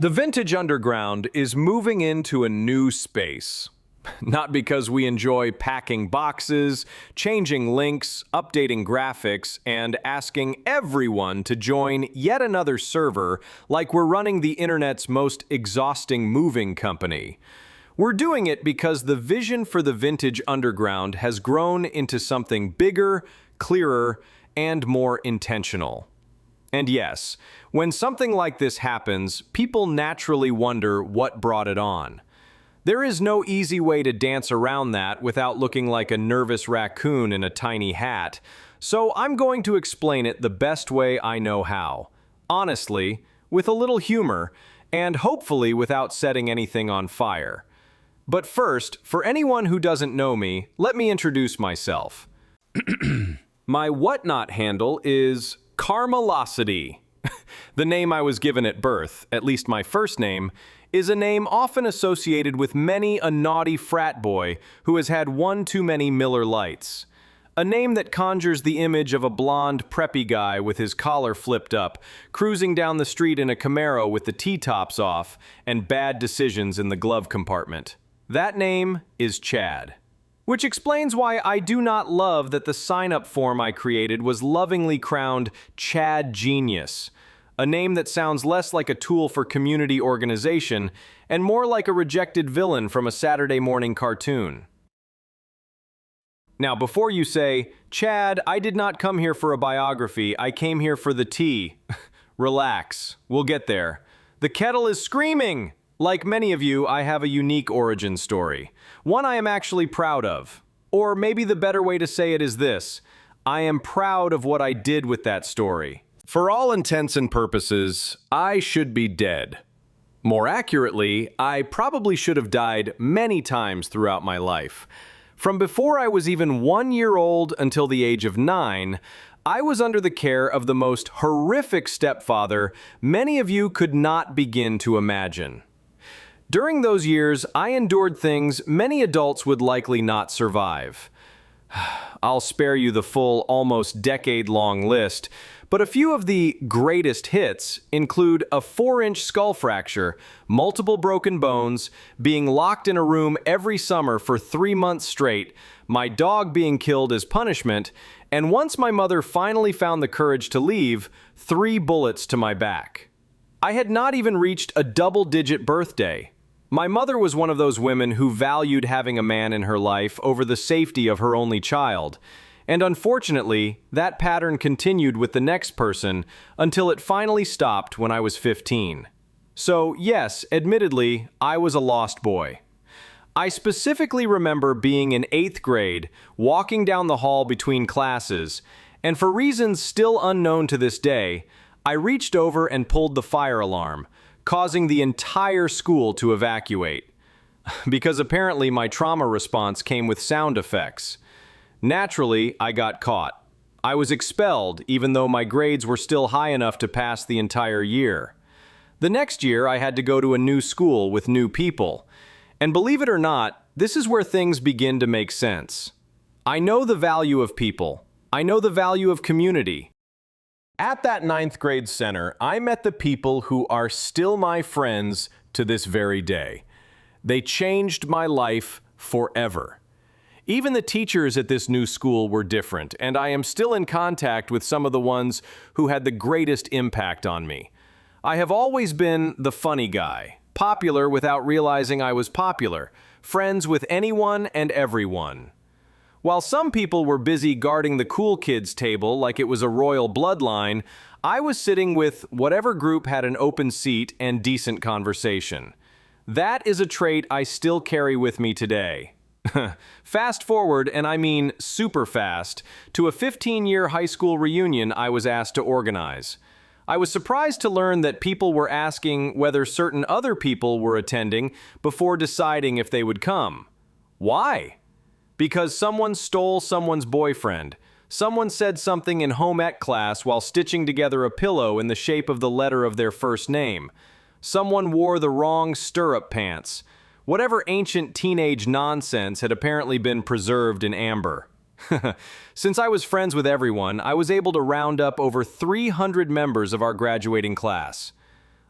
The Vintage Underground is moving into a new space. Not because we enjoy packing boxes, changing links, updating graphics, and asking everyone to join yet another server like we're running the internet's most exhausting moving company. We're doing it because the vision for the Vintage Underground has grown into something bigger, clearer, and more intentional. And yes, when something like this happens, people naturally wonder what brought it on. There is no easy way to dance around that without looking like a nervous raccoon in a tiny hat, so I'm going to explain it the best way I know how. Honestly, with a little humor, and hopefully without setting anything on fire. But first, for anyone who doesn't know me, let me introduce myself. My Whatnot handle is Carmelosity. The name I was given at birth, at least my first name, is a name often associated with many a naughty frat boy who has had one too many Miller Lights. A name that conjures the image of a blonde, preppy guy with his collar flipped up, cruising down the street in a Camaro with the T-tops off and bad decisions in the glove compartment. That name is Chad. Which explains why I do not love that the sign-up form I created was lovingly crowned Chad Genius, a name that sounds less like a tool for community organization and more like a rejected villain from a Saturday morning cartoon. Now, before you say, Chad, I did not come here for a biography, I came here for the tea. Relax, we'll get there. The kettle is screaming! Like many of you, I have a unique origin story. One I am actually proud of. Or maybe the better way to say it is this: I am proud of what I did with that story. For all intents and purposes, I should be dead. More accurately, I probably should have died many times throughout my life. From before I was even 1 year old until the age of 9, I was under the care of the most horrific stepfather many of you could not begin to imagine. During those years, I endured things many adults would likely not survive. I'll spare you the full, almost decade-long list, but a few of the greatest hits include a 4-inch skull fracture, multiple broken bones, being locked in a room every summer for 3 months straight, my dog being killed as punishment, and once my mother finally found the courage to leave, 3 bullets to my back. I had not even reached a double-digit birthday. My mother was one of those women who valued having a man in her life over the safety of her only child, and unfortunately, that pattern continued with the next person until it finally stopped when I was 15. So yes, admittedly, I was a lost boy. I specifically remember being in 8th grade, walking down the hall between classes, and for reasons still unknown to this day, I reached over and pulled the fire alarm, causing the entire school to evacuate. Because apparently my trauma response came with sound effects. Naturally, I got caught. I was expelled, even though my grades were still high enough to pass the entire year. The next year, I had to go to a new school with new people. And believe it or not, this is where things begin to make sense. I know the value of people. I know the value of community. At that 9th grade center, I met the people who are still my friends to this very day. They changed my life forever. Even the teachers at this new school were different, and I am still in contact with some of the ones who had the greatest impact on me. I have always been the funny guy, popular without realizing I was popular, friends with anyone and everyone. While some people were busy guarding the cool kids table like it was a royal bloodline, I was sitting with whatever group had an open seat and decent conversation. That is a trait I still carry with me today. Fast forward, and I mean super fast, to a 15-year high school reunion I was asked to organize. I was surprised to learn that people were asking whether certain other people were attending before deciding if they would come. Why? Because someone stole someone's boyfriend. Someone said something in home ec class while stitching together a pillow in the shape of the letter of their first name. Someone wore the wrong stirrup pants. Whatever ancient teenage nonsense had apparently been preserved in amber. Since I was friends with everyone, I was able to round up over 300 members of our graduating class.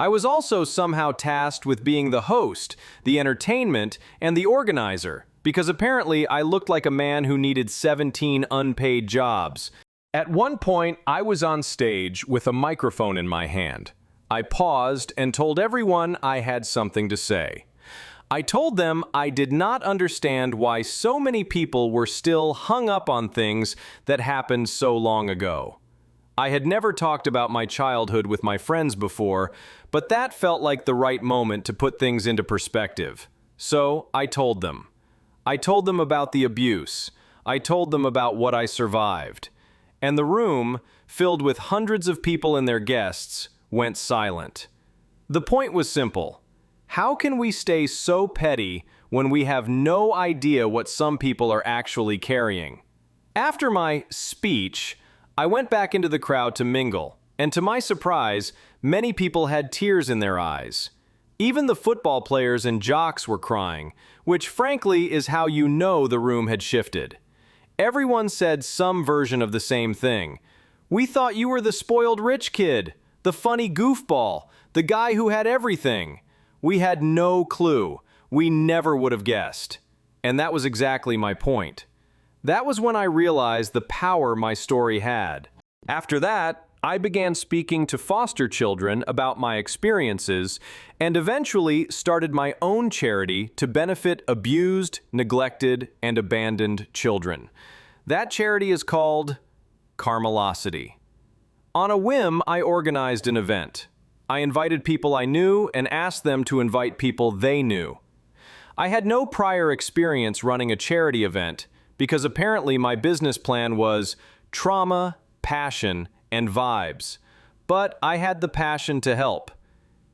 I was also somehow tasked with being the host, the entertainment, and the organizer, because apparently I looked like a man who needed 17 unpaid jobs. At one point, I was on stage with a microphone in my hand. I paused and told everyone I had something to say. I told them I did not understand why so many people were still hung up on things that happened so long ago. I had never talked about my childhood with my friends before, but that felt like the right moment to put things into perspective. So I told them. I told them about the abuse. I told them about what I survived. And the room, filled with hundreds of people and their guests, went silent. The point was simple. How can we stay so petty when we have no idea what some people are actually carrying? After my speech, I went back into the crowd to mingle, and to my surprise, many people had tears in their eyes. Even the football players and jocks were crying, which frankly is how you know the room had shifted. Everyone said some version of the same thing. We thought you were the spoiled rich kid, the funny goofball, the guy who had everything. We had no clue. We never would have guessed. And that was exactly my point. That was when I realized the power my story had. After that, I began speaking to foster children about my experiences and eventually started my own charity to benefit abused, neglected, and abandoned children. That charity is called Carmelosity. On a whim, I organized an event. I invited people I knew and asked them to invite people they knew. I had no prior experience running a charity event because apparently my business plan was trauma, passion, and vibes. But I had the passion to help.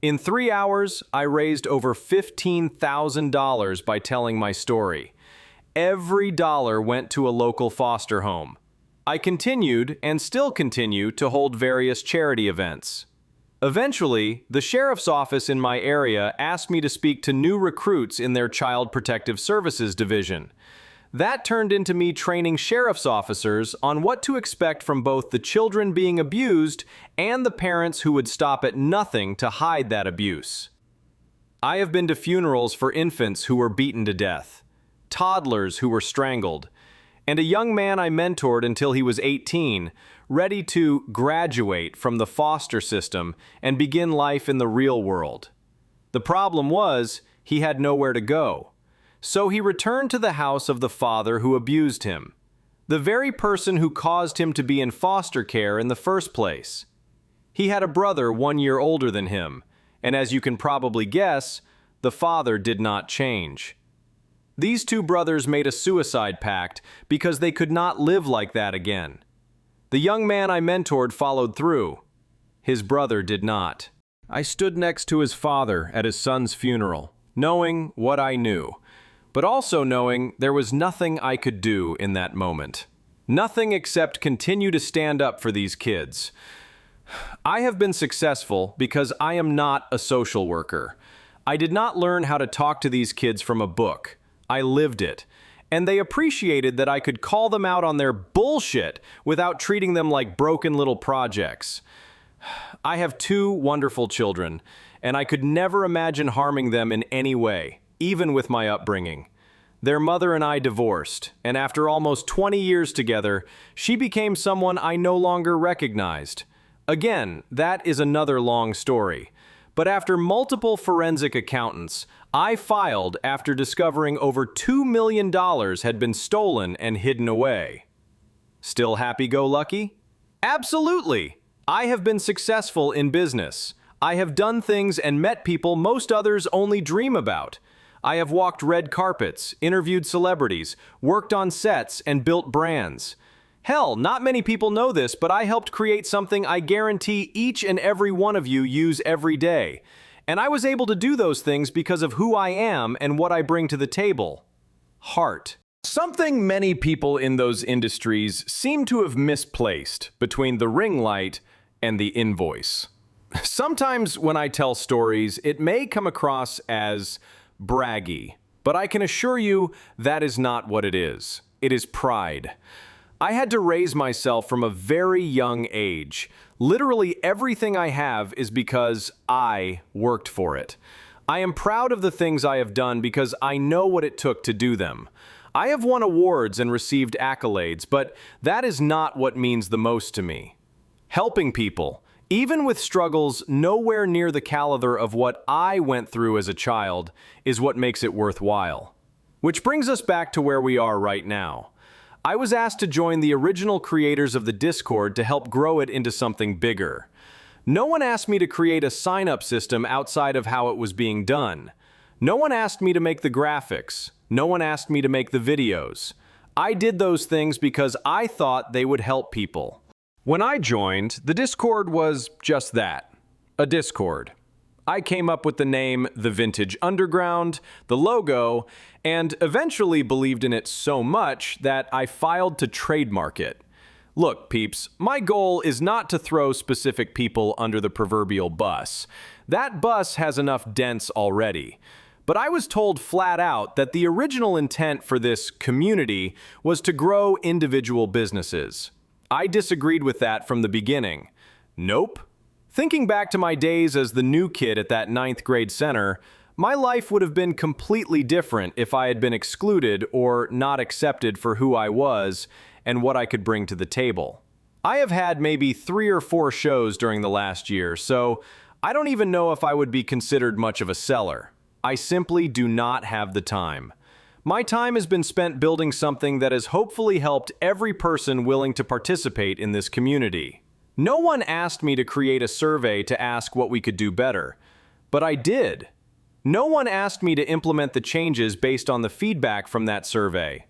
In 3 hours, I raised over $15,000 by telling my story. Every dollar went to a local foster home. I continued and still continue to hold various charity events. Eventually, the sheriff's office in my area asked me to speak to new recruits in their Child Protective Services division. That turned into me training sheriff's officers on what to expect from both the children being abused and the parents who would stop at nothing to hide that abuse. I have been to funerals for infants who were beaten to death, toddlers who were strangled, and a young man I mentored until he was 18, ready to graduate from the foster system and begin life in the real world. The problem was, he had nowhere to go. So he returned to the house of the father who abused him, the very person who caused him to be in foster care in the first place. He had a brother 1 year older than him, and as you can probably guess, the father did not change. These two brothers made a suicide pact because they could not live like that again. The young man I mentored followed through. His brother did not. I stood next to his father at his son's funeral, knowing what I knew, but also knowing there was nothing I could do in that moment. Nothing except continue to stand up for these kids. I have been successful because I am not a social worker. I did not learn how to talk to these kids from a book. I lived it. And they appreciated that I could call them out on their bullshit without treating them like broken little projects. I have 2 wonderful children, and I could never imagine harming them in any way, even with my upbringing. Their mother and I divorced, and after almost 20 years together, she became someone I no longer recognized. Again, that is another long story. But after multiple forensic accountants, I filed after discovering over $2 million had been stolen and hidden away. Still happy-go-lucky? Absolutely! I have been successful in business. I have done things and met people most others only dream about. I have walked red carpets, interviewed celebrities, worked on sets, and built brands. Hell, not many people know this, but I helped create something I guarantee each and every one of you use every day. And I was able to do those things because of who I am and what I bring to the table. Heart. Something many people in those industries seem to have misplaced between the ring light and the invoice. Sometimes when I tell stories, it may come across as braggy, but I can assure you that is not what it is. It is pride. I had to raise myself from a very young age, Literally everything I have is because I worked for it. I am proud of the things I have done because I know what it took to do them. I have won awards and received accolades, but that is not what means the most to me. Helping people, even with struggles nowhere near the caliber of what I went through as a child, is what makes it worthwhile. Which brings us back to where we are right now. I was asked to join the original creators of the Discord to help grow it into something bigger. No one asked me to create a sign-up system outside of how it was being done. No one asked me to make the graphics. No one asked me to make the videos. I did those things because I thought they would help people. When I joined, the Discord was just that, a Discord. I came up with the name The Vintage Underground, the logo, and eventually believed in it so much that I filed to trademark it. Look, peeps, my goal is not to throw specific people under the proverbial bus. That bus has enough dents already. But I was told flat out that the original intent for this community was to grow individual businesses. I disagreed with that from the beginning. Nope. Thinking back to my days as the new kid at that 9th grade center, my life would have been completely different if I had been excluded or not accepted for who I was and what I could bring to the table. I have had maybe 3 or 4 shows during the last year, so I don't even know if I would be considered much of a seller. I simply do not have the time. My time has been spent building something that has hopefully helped every person willing to participate in this community. No one asked me to create a survey to ask what we could do better, but I did. No one asked me to implement the changes based on the feedback from that survey,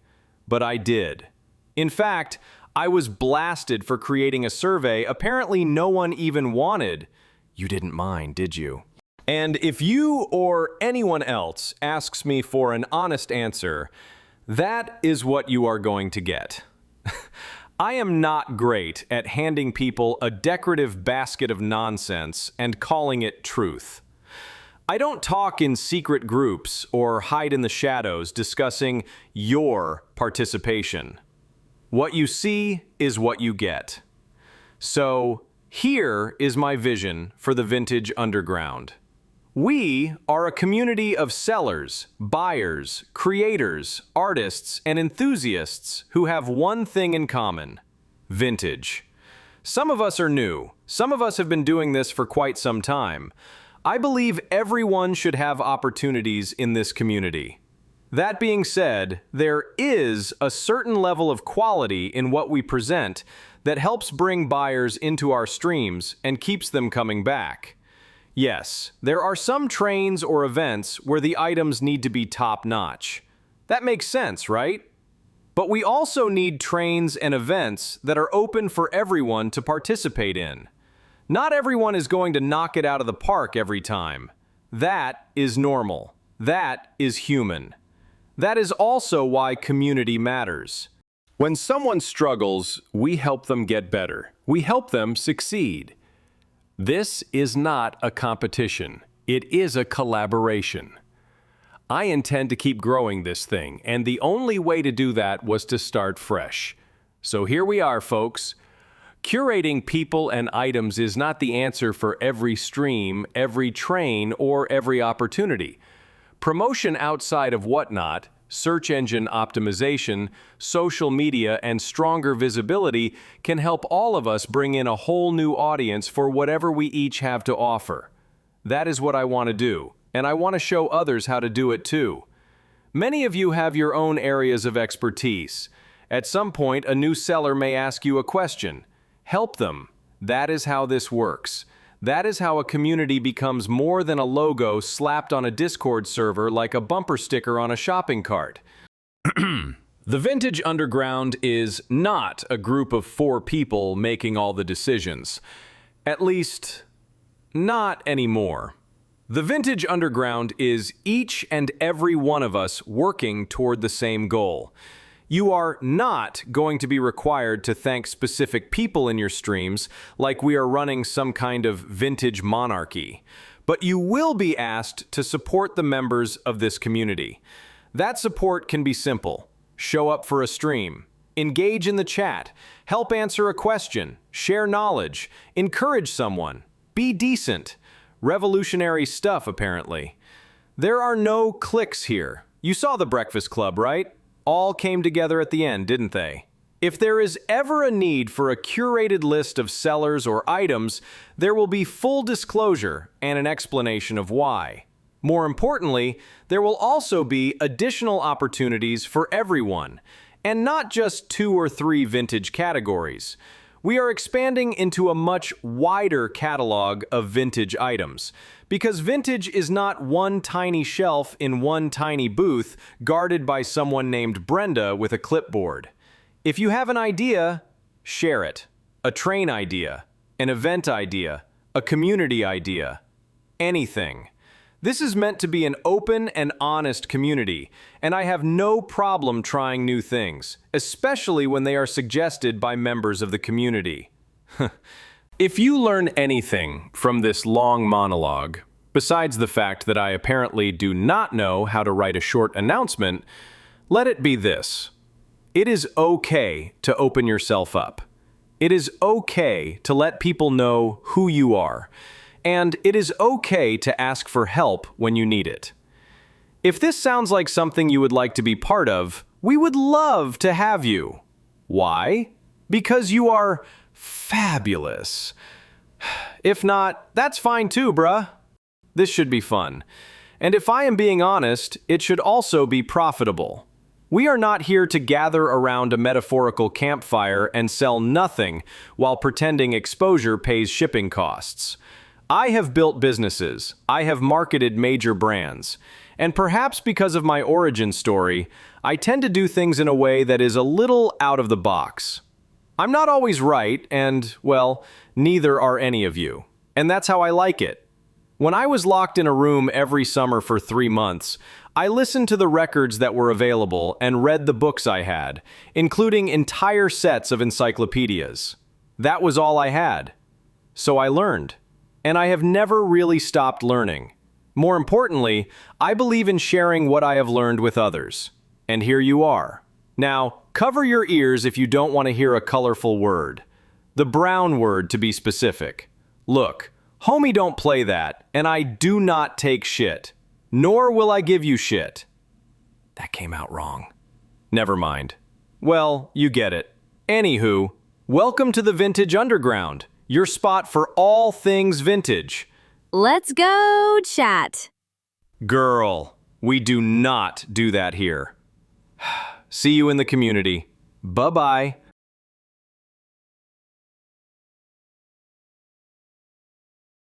but I did. In fact, I was blasted for creating a survey apparently no one even wanted. You didn't mind, did you? And if you or anyone else asks me for an honest answer, that is what you are going to get. I am not great at handing people a decorative basket of nonsense and calling it truth. I don't talk in secret groups or hide in the shadows discussing your participation. What you see is what you get. So, here is my vision for the Vintage Underground. We are a community of sellers, buyers, creators, artists, and enthusiasts who have one thing in common: vintage. Some of us are new. Some of us have been doing this for quite some time. I believe everyone should have opportunities in this community. That being said, there is a certain level of quality in what we present that helps bring buyers into our streams and keeps them coming back. Yes, there are some trains or events where the items need to be top-notch. That makes sense, right? But we also need trains and events that are open for everyone to participate in. Not everyone is going to knock it out of the park every time. That is normal. That is human. That is also why community matters. When someone struggles, we help them get better. We help them succeed. This is not a competition. It is a collaboration. I intend to keep growing this thing, and the only way to do that was to start fresh. So here we are, folks. Curating people and items is not the answer for every stream, every train, or every opportunity. Promotion outside of Whatnot, search engine optimization, social media, and stronger visibility can help all of us bring in a whole new audience for whatever we each have to offer. That is what I want to do, and I want to show others how to do it too. Many of you have your own areas of expertise. At some point, a new seller may ask you a question. Help them. That is how this works. That is how a community becomes more than a logo slapped on a Discord server like a bumper sticker on a shopping cart. The Vintage Underground is not a group of 4 people making all the decisions. At least, not anymore. The Vintage Underground is each and every one of us working toward the same goal. You are not going to be required to thank specific people in your streams like we are running some kind of vintage monarchy, but you will be asked to support the members of this community. That support can be simple. Show up for a stream, Engage in the chat, help answer a question, share knowledge, encourage someone, be decent. Revolutionary stuff, apparently. There are no cliques here. You saw the Breakfast Club, right? All came together at the end, didn't they? If there is ever a need for a curated list of sellers or items, there will be full disclosure and an explanation of why. More importantly, there will also be additional opportunities for everyone, and not just 2 or 3 vintage categories. We are expanding into a much wider catalog of vintage items, because vintage is not one tiny shelf in one tiny booth guarded by someone named Brenda with a clipboard. If you have an idea, share it. A train idea, an event idea, a community idea, anything. This is meant to be an open and honest community, and I have no problem trying new things, especially when they are suggested by members of the community. If you learn anything from this long monologue, besides the fact that I apparently do not know how to write a short announcement, let it be this. It is okay to open yourself up. It is okay to let people know who you are. And it is okay to ask for help when you need it. If this sounds like something you would like to be part of, we would love to have you. Why? Because you are fabulous. If not, that's fine too, bruh. This should be fun. And if I am being honest, it should also be profitable. We are not here to gather around a metaphorical campfire and sell nothing while pretending exposure pays shipping costs. I have built businesses, I have marketed major brands, and perhaps because of my origin story, I tend to do things in a way that is a little out of the box. I'm not always right, and, well, neither are any of you. And that's how I like it. When I was locked in a room every summer for 3 months, I listened to the records that were available and read the books I had, including entire sets of encyclopedias. That was all I had. So I learned. And I have never really stopped learning. More importantly, I believe in sharing what I have learned with others. And here you are. Now, cover your ears if you don't want to hear a colorful word. The brown word, to be specific. Look, homie don't play that, and I do not take shit. Nor will I give you shit. That came out wrong. Never mind. Well, you get it. Anywho, welcome to the Vintage Underground, your spot for all things vintage. Let's go chat. Girl, we do not do that here. See you in the community. Bye-bye.